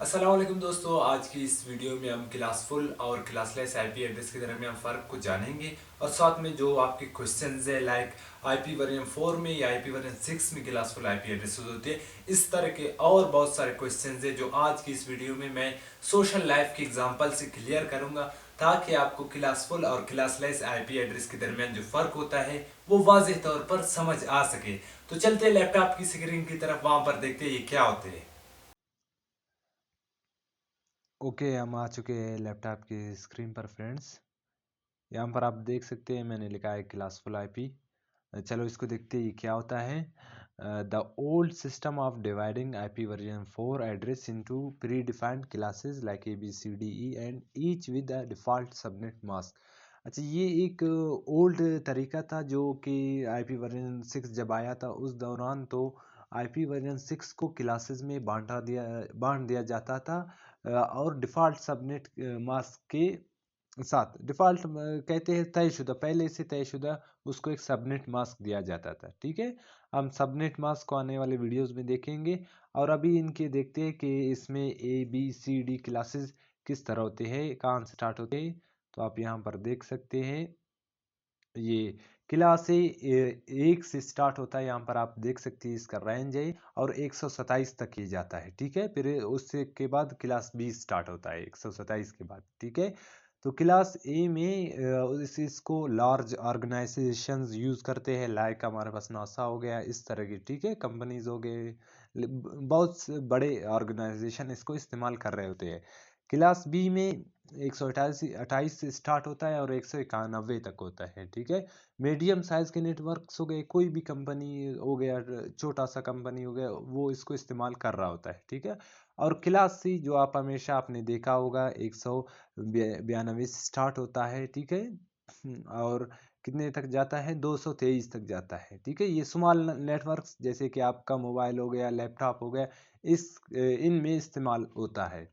अस्सलाम वालेकुम दोस्तों, आज की इस वीडियो में हम क्लास फुल और क्लासलेस आईपी एड्रेस के दरमियान फ़र्क को जानेंगे और साथ में जो आपके क्वेश्चंस है लाइक आईपी वर्जन 4 में या आईपी वर्जन 6 में क्लास फुल आईपी एड्रेसेस होते हैं, इस तरह के और बहुत सारे क्वेश्चंस है जो आज की इस वीडियो में मैं सोशल लाइफ के एग्जांपल से क्लियर करूंगा ताकि आपको क्लास फुल और क्लासलेस आईपी एड्रेस के दरमियान जो फ़र्क होता है वो वाज़ेह तौर पर समझ आ सके। तो चलते लैपटॉप की स्क्रीन की तरफ, वहां पर देखते हैं ये क्या होते हैं। ओके, हम आ चुके हैं लैपटॉप की स्क्रीन पर फ्रेंड्स। यहाँ पर आप देख सकते हैं मैंने लिखा है क्लासफुल आईपी। चलो इसको देखते हैं ये क्या होता है। The old system of dividing IP version 4 address into predefined classes like A B C D E and each with the default subnet mask. अच्छा, ये एक ओल्ड तरीका था जो कि आईपी वर्जन 6 जब आया था उस दौरान तो आईपी वर्जन 6 को क्लासेस में बांट दिया जाता था। और डिफ़ॉल्ट सबनेट मास्क के साथ डिफ़ॉल्ट कहते हैं तयशुदा, पहले से तयशुदा उसको एक सबनेट मास्क दिया जाता था। ठीक है, हम सबनेट मास्क को आने वाले वीडियोस में देखेंगे। और अभी इनके देखते हैं कि इसमें A B C D classes किस तरह होते हैं, कहाँ से स्टार्ट होते हैं। तो आप यहाँ पर देख सकते हैं ये क्लास एक से स्टार्ट होता है। यहाँ पर आप देख सकते हैं इसका रेंज है और 127 तक ही जाता है। ठीक है, फिर उससे के बाद क्लास बी स्टार्ट होता है 127 के बाद। ठीक है, तो क्लास ए में इसको लार्ज ऑर्गेनाइजेशंस यूज़ करते हैं, लाइक हमारे पास नासा हो गया, इस तरह की ठीक है कंपनीज हो गए, बहुत से बड़े ऑर्गेनाइजेशन इसको इस्तेमाल कर रहे होते हैं। क्लास बी में 128 से स्टार्ट होता है और 191 तक होता है। ठीक है, मीडियम साइज के नेटवर्क्स हो गए, कोई भी कंपनी हो गया, छोटा सा कंपनी हो गया, वो इसको इस्तेमाल कर रहा होता है। ठीक है, और क्लास सी जो आप हमेशा आपने देखा होगा 192 से स्टार्ट होता है। ठीक है, और कितने तक जाता है, 223 तक जाता है। ठीक है, ये स्मॉल नेटवर्क्स जैसे कि आपका मोबाइल हो गया, लैपटॉप हो गया, इनमें इस्तेमाल होता है।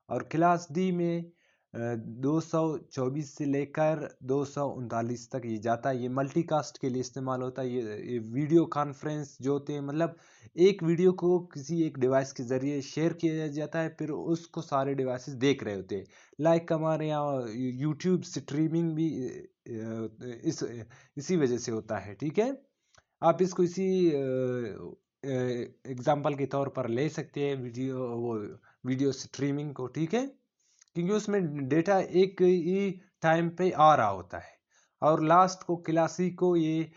और क्लास डी में 224 से लेकर 239 तक ये जाता है। ये मल्टीकास्ट के लिए इस्तेमाल होता है। ये वीडियो कॉन्फ्रेंस जो होते हैं, मतलब एक वीडियो को किसी एक डिवाइस के ज़रिए शेयर किया जाता है, फिर उसको सारे डिवाइसेस देख रहे होते हैं। लाइक हमारे यहाँ यूट्यूब स्ट्रीमिंग भी इस इसी वजह से होता है। ठीक है, आप इसको इसी एग्जाम्पल के तौर पर ले सकते हैं, वीडियो स्ट्रीमिंग को। ठीक है, क्योंकि उसमें डेटा एक ही टाइम पे आ रहा होता है। और लास्ट को क्लासी को ये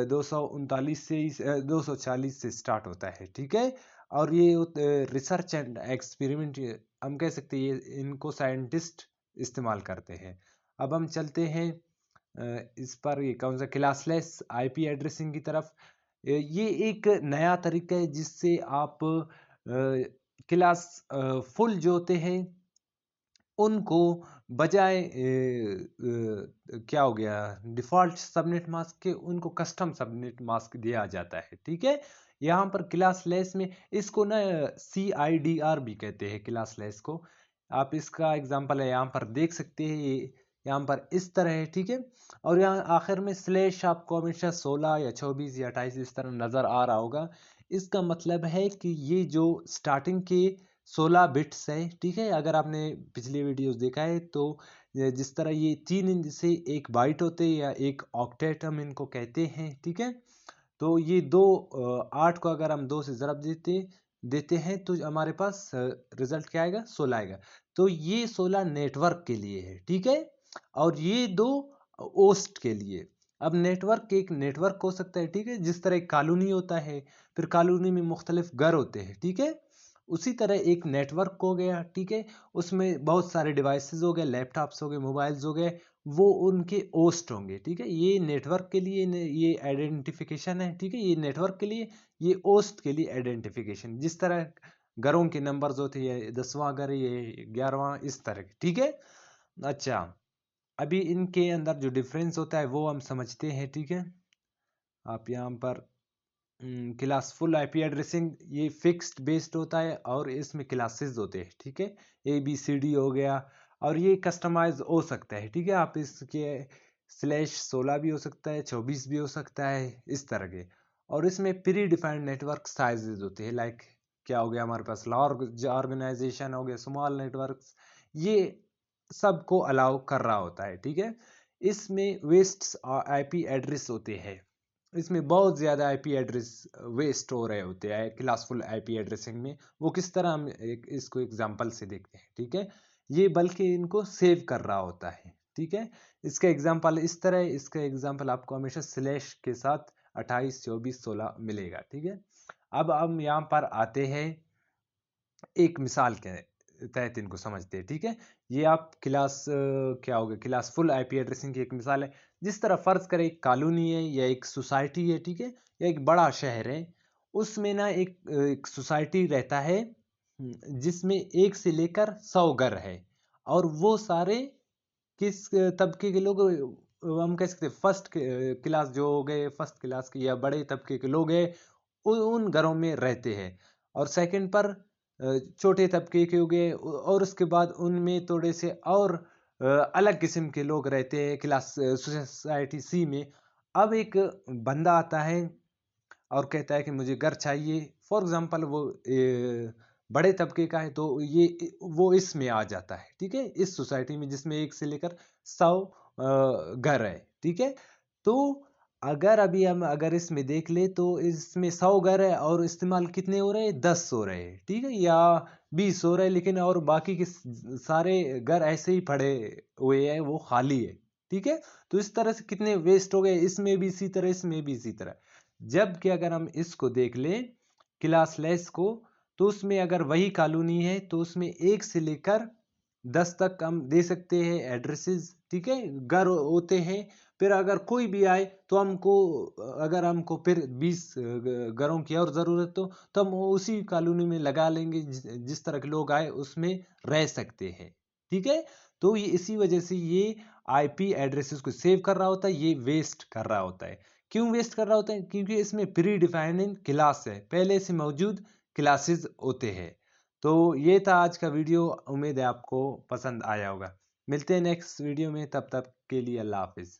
239 से 240 से स्टार्ट होता है। ठीक है, और ये रिसर्च एंड एक्सपेरिमेंट हम कह सकते हैं, ये इनको साइंटिस्ट इस्तेमाल करते हैं। अब हम चलते हैं इस पर, ये कौन सा क्लासलेस आईपी एड्रेसिंग की तरफ। ये एक नया तरीका है जिससे आप क्लास फुल जो होते हैं उनको बजाय क्या हो गया, डिफ़ॉल्ट सबनेट मास्क के, उनको कस्टम सबनेट मास्क दिया जाता है। ठीक है, यहाँ पर क्लासलेस में इसको ना CIDR भी कहते हैं क्लासलेस को। आप इसका एग्जांपल है यहाँ पर देख सकते हैं, ये यहाँ पर इस तरह है। ठीक है, और यहाँ आखिर में स्लैश आपको हमेशा 16 या 24 या 28 इस तरह नज़र आ रहा होगा। इसका मतलब है कि ये जो स्टार्टिंग के 16 बिट्स है। ठीक है, अगर आपने पिछले वीडियोस देखा है तो जिस तरह ये 3 इंच से एक बाइट होते हैं या एक ऑक्टेट हम इनको कहते हैं। ठीक है, तो ये 8 को अगर हम 2 से ज़रब देते देते हैं तो हमारे पास रिजल्ट क्या आएगा, 16 आएगा। तो ये 16 नेटवर्क के लिए है। ठीक है, और ये 2 ओस्ट के लिए। अब नेटवर्क एक नेटवर्क हो सकता है। ठीक है, जिस तरह एक कॉलोनी होता है, फिर कॉलोनी में मुख्तलिफ घर होते हैं। ठीक है, उसी तरह एक नेटवर्क हो गया। ठीक है, उसमें बहुत सारे डिवाइसेस हो गए, लैपटॉप्स हो गए, मोबाइल्स हो गए, वो उनके ओस्ट होंगे। ठीक है, ये नेटवर्क के लिए ये आइडेंटिफिकेशन है। ठीक है, ये नेटवर्क के लिए, ये ओस्ट के लिए आइडेंटिफिकेशन। जिस तरह घरों के नंबर्स होते हैं, ये 10वां घर, ये 11वां, इस तरह के। ठीक है, अच्छा, अभी इनके अंदर जो डिफरेंस होता है वो हम समझते हैं। ठीक है, आप यहाँ पर क्लास फुल आईपी एड्रेसिंग ये फिक्स्ड बेस्ड होता है और इसमें क्लासेस होते हैं। ठीक है, ABCD हो गया, और ये कस्टमाइज हो सकता है। ठीक है, आप इसके /16 भी हो सकता है, 24 भी हो सकता है, इस तरह के। और इसमें प्री डिफाइंड नेटवर्क साइजेस होते हैं, लाइक क्या हो गया हमारे पास, लार्ज ऑर्गेनाइजेशन हो गया, स्मॉल नेटवर्क्स, ये सबको अलाउ कर रहा होता है। ठीक है, इसमें वेस्ट आईपी एड्रेस होते हैं, इसमें बहुत ज़्यादा आईपी एड्रेस वेस्ट हो रहे होते हैं क्लासफुल आईपी एड्रेसिंग में। वो किस तरह, हम इसको एग्जांपल से देखते हैं। ठीक है, ये बल्कि इनको सेव कर रहा होता है। ठीक है, इसका एग्जांपल इस तरह है, इसका एग्जांपल आपको हमेशा स्लैश के साथ 28 24 16 मिलेगा। ठीक है, अब हम यहाँ पर आते हैं, एक मिसाल के तहत इनको समझते हैं। ठीक है, ये आप क्या हो गया, क्लास फुल आईपी एड्रेसिंग की एक मिसाल है। जिस तरह फर्ज करें एक कॉलोनी है या एक सोसाइटी है, ठीक है, या एक बड़ा शहर है, उसमें ना एक सोसाइटी रहता है, जिसमें 1 से लेकर 100 घर है, और वो सारे किस तबके के लोग, हम कह सकते हैं फर्स्ट क्लास जो हो गए, फर्स्ट क्लास के या बड़े तबके के लोग हैं, उन घरों में रहते हैं। और सेकंड पर छोटे तबके के हो गए, और उसके बाद उनमें थोड़े से और अलग किस्म के लोग रहते हैं क्लास सोसाइटी सी में। अब एक बंदा आता है और कहता है कि मुझे घर चाहिए, फॉर एग्जांपल वो बड़े तबके का है, तो वो इसमें आ जाता है। ठीक है, इस सोसाइटी में जिसमें 1 से लेकर 100 घर है। ठीक है, तो अगर अभी हम अगर इसमें देख ले, तो इसमें 100 घर है और इस्तेमाल कितने हो रहे हैं, 10 हो रहे हैं। ठीक है, या 20 हो रहे हैं, लेकिन और बाकी के सारे घर ऐसे ही पड़े हुए हैं, वो खाली है। ठीक है, तो इस तरह से कितने वेस्ट हो गए, इसमें भी इसी तरह, इसमें भी इसी तरह। जबकि अगर हम इसको देख लें क्लासलेस को, तो उसमें अगर वही कॉलोनी है, तो उसमें 1 से लेकर 10 तक हम दे सकते हैं एड्रेसेस। ठीक है, घर होते हैं। फिर अगर कोई भी आए तो अगर हमको फिर 20 घरों की और ज़रूरत हो, तो हम उसी कॉलोनी में लगा लेंगे, जिस तरह के लोग आए उसमें रह सकते हैं। ठीक है, तो ये इसी वजह से ये आईपी एड्रेसेस को सेव कर रहा होता है, ये वेस्ट कर रहा होता है। क्यों वेस्ट कर रहा होता है, क्योंकि इसमें प्री डिफाइनिंग क्लास है, पहले से मौजूद क्लासेस होते हैं। तो ये था आज का वीडियो, उम्मीद है आपको पसंद आया होगा। मिलते हैं नेक्स्ट वीडियो में, तब तक के लिए अल्लाह हाफिज़।